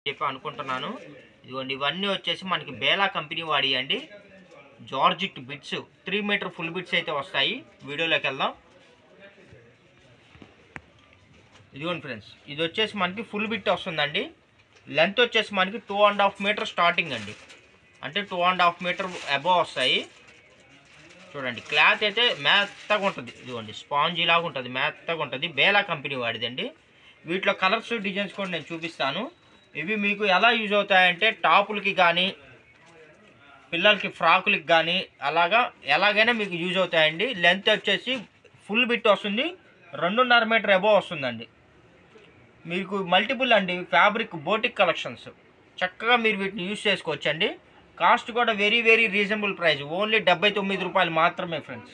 చెప్పి అనుకుంటున్నాను. ఇదిగోండి ఇవన్నీ వచ్చేసి మనకి బేలా కంపెనీ వాడియండి. Georgette bits 3 metre full bits అయితే వస్తాయి. వీడియోలోకి వెళ్దాం. ఇదిగోండి ఫ్రెండ్స్, ఇది వచ్చేసి మనకి ఫుల్ బిట్ వస్తుందండి. లెంత్ వచ్చేసి మనకి 2.5 మీటర్ స్టార్టింగ్ అండి. అంటే 2.5 మీటర్ అబోవ్ వస్తాయి. చూడండి క్లాత్ అయితే మెత్తగా ఉంటుంది. ఇదిగోండి స్పాంజీ లాగా ఉంటుంది, మెత్తగా ఉంటుంది. బేలా కంపెనీ వాడిదండి. వీటిలో కలర్స్ డిజైన్స్ కూడా నేను చూపిస్తాను. ఇవి మీకు ఎలా యూజ్ అవుతాయంటే టాపులకి కానీ పిల్లలకి ఫ్రాకులకి కానీ ఎలాగైనా మీకు యూజ్ అవుతాయండి. లెంత్ వచ్చేసి ఫుల్ బిట్ వస్తుంది, 2.5 మీటర్ అబోవ్ వస్తుందండి. మీకు మల్టిపుల్ అండి ఫ్యాబ్రిక్ బోటిక్ కలెక్షన్స్. చక్కగా మీరు వీటిని యూజ్ చేసుకోవచ్చండి. కాస్ట్ కూడా very very reasonable price, only 79 రూపాయలు మాత్రమే ఫ్రెండ్స్.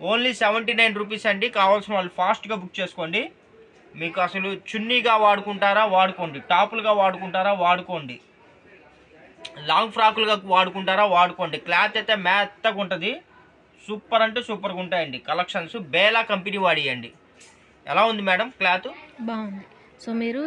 ఓన్లీ 79 రూపీస్ అండి. కావాల్సిన వాళ్ళు ఫాస్ట్గా బుక్ చేసుకోండి. మీకు అసలు చున్నీగా వాడుకుంటారా వాడుకోండి, టాపులుగా వాడుకుంటారా వాడుకోండి, లాంగ్ ఫ్రాకులుగా వాడుకుంటారా వాడుకోండి. క్లాత్ అయితే మెత్తగా ఉంటుంది. సూపర్ అంటే సూపర్గా ఉంటాయండి కలెక్షన్స్. బేలా కంపెనీ వాడియండి. ఎలా ఉంది మేడం క్లాత్? బాగుంది. సో మీరు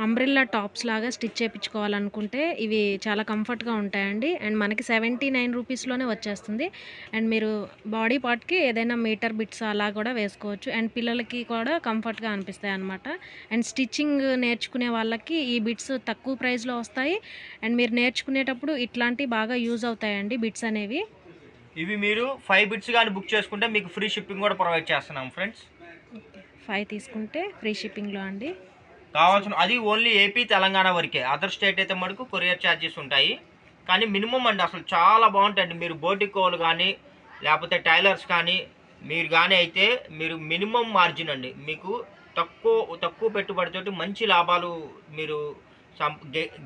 అంబ్రెల్లా టాప్స్ లాగా స్టిచ్ చేయించుకోవాలనుకుంటే ఇవి చాలా కంఫర్ట్గా ఉంటాయండి. అండ్ మనకి 79 రూపీస్లోనే వచ్చేస్తుంది. అండ్ మీరు బాడీ పార్ట్కి ఏదైనా మీటర్ బిట్స్ అలా కూడా వేసుకోవచ్చు. అండ్ పిల్లలకి కూడా కంఫర్ట్గా అనిపిస్తాయి అన్నమాట. అండ్ స్టిచ్చింగ్ నేర్చుకునే వాళ్ళకి ఈ బిట్స్ తక్కువ ప్రైస్లో వస్తాయి. అండ్ మీరు నేర్చుకునేటప్పుడు ఇట్లాంటివి బాగా యూజ్ అవుతాయండి బిట్స్ అనేవి. ఇవి మీరు 5 బిట్స్ కానీ బుక్ చేసుకుంటే మీకు ఫ్రీ షిప్పింగ్ కూడా ప్రొవైడ్ చేస్తున్నాం ఫ్రెండ్స్. 5 తీసుకుంటే ఫ్రీ షిప్పింగ్లో అండి. కావాల్సిన అది ఓన్లీ ఏపీ తెలంగాణ వరకే. అదర్ స్టేట్ అయితే మటుకు కొరియర్ ఛార్జెస్ ఉంటాయి. కానీ మినిమం అండి అసలు చాలా బాగుంటాయండి. మీరు బోటికోలు కానీ లేకపోతే టైలర్స్ కానీ మీరు కానీ అయితే మీరు మినిమం మార్జిన్ అండి. మీకు తక్కువ పెట్టుబడితోటి మంచి లాభాలు మీరు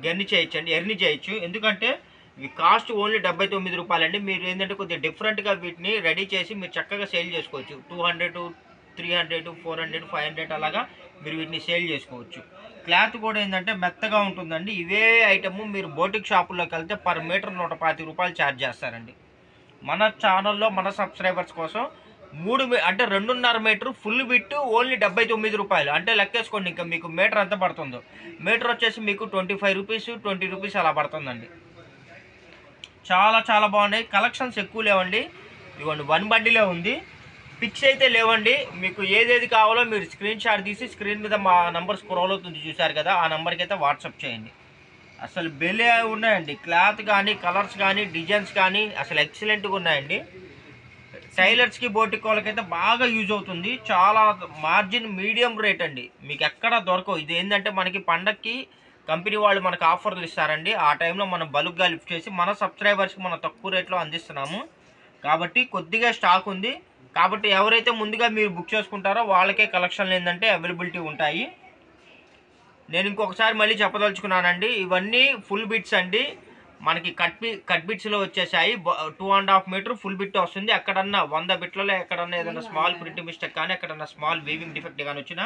ఎర్ని చేయొచ్చు. ఎందుకంటే ఇవి కాస్ట్ ఓన్లీ 79 రూపాయలండి. మీరు ఏంటంటే కొద్దిగా డిఫరెంట్గా వీటిని రెడీ చేసి మీరు చక్కగా సేల్ చేసుకోవచ్చు. 200, 300, 400, 500 అలాగా మీరు వీటిని సేల్ చేసుకోవచ్చు. క్లాత్ కూడా ఏంటంటే మెత్తగా ఉంటుందండి. ఇవే ఐటమ్ మీరు బోటిక్ షాపుల్లోకి వెళ్తే పర్ మీటర్ 125 రూపాయలు ఛార్జ్ చేస్తారండి. మన ఛానల్లో మన సబ్స్క్రైబర్స్ కోసం 2.5 మీటర్ ఫుల్ బిట్ ఓన్లీ 79 రూపాయలు. అంటే లెక్కేసుకోండి ఇంకా మీకు మీటర్ ఎంత పడుతుందో. మీటర్ వచ్చేసి మీకు 25 రూపీస్, 20 రూపీస్ అలా పడుతుందండి. చాలా చాలా బాగున్నాయి. కలెక్షన్స్ ఎక్కువ లేవండి. ఇదిగోండి 1 బండిలే ఉంది. పిక్స్ అయితే లేవండి. మీకు ఏదేది కావాలో మీరు స్క్రీన్ షాట్ తీసి స్క్రీన్ మీద మా నంబర్ స్క్రోల్ అవుతుంది చూసారు కదా, ఆ నెంబర్కి అయితే వాట్సాప్ చేయండి. అసలు బెలే ఉన్నాయండి. క్లాత్ కానీ కలర్స్ కానీ డిజైన్స్ కానీ అసలు ఎక్సలెంట్గా ఉన్నాయండి. టైలర్స్కి బోటిక్ వాళ్ళకైతే బాగా యూజ్ అవుతుంది. చాలా మార్జిన్ మీడియం రేట్ అండి. మీకు ఎక్కడ దొరకవు. ఇది ఏంటంటే మనకి పండక్కి కంపెనీ వాళ్ళు మనకు ఆఫర్లు ఇస్తారండి. ఆ టైంలో మనం బల్క్గా లిఫ్ట్ చేసి మన సబ్స్క్రైబర్స్కి మనం తక్కువ రేట్లో అందిస్తున్నాము. కాబట్టి కొద్దిగా స్టాక్ ఉంది. కాబట్టి ఎవరైతే ముందుగా మీరు బుక్ చేసుకుంటారో వాళ్ళకే కలెక్షన్లు ఏంటంటే అవైలబిలిటీ ఉంటాయి. నేను ఇంకొకసారి మళ్ళీ చెప్పదలుచుకున్నానండి, ఇవన్నీ ఫుల్ బిట్స్ అండి. మనకి కట్ బిట్స్లో వచ్చేసాయి. 2.5 మీటర్ ఫుల్ బిట్ వస్తుంది. ఎక్కడన్నా 100 బిట్లలో ఎక్కడన్నా ఏదైనా స్మాల్ ప్రింట్ మిస్టేక్ కానీ ఎక్కడన్నా స్మాల్ వీవింగ్ డిఫెక్ట్ కానీ వచ్చినా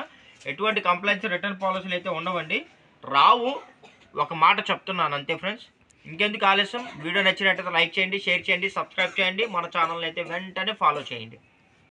ఎటువంటి కంప్లైంట్స్ రిటర్న్ పాలసీలు అయితే ఉండవండి. రావు, ఒక మాట చెప్తున్నాను అంతే ఫ్రెండ్స్. ఇంకెందుకు ఆలస్యం, వీడియో నచ్చినట్టయితే లైక్ చేయండి, షేర్ చేయండి, సబ్స్క్రైబ్ చేయండి. మన ఛానల్ని అయితే వెంటనే ఫాలో చేయండి.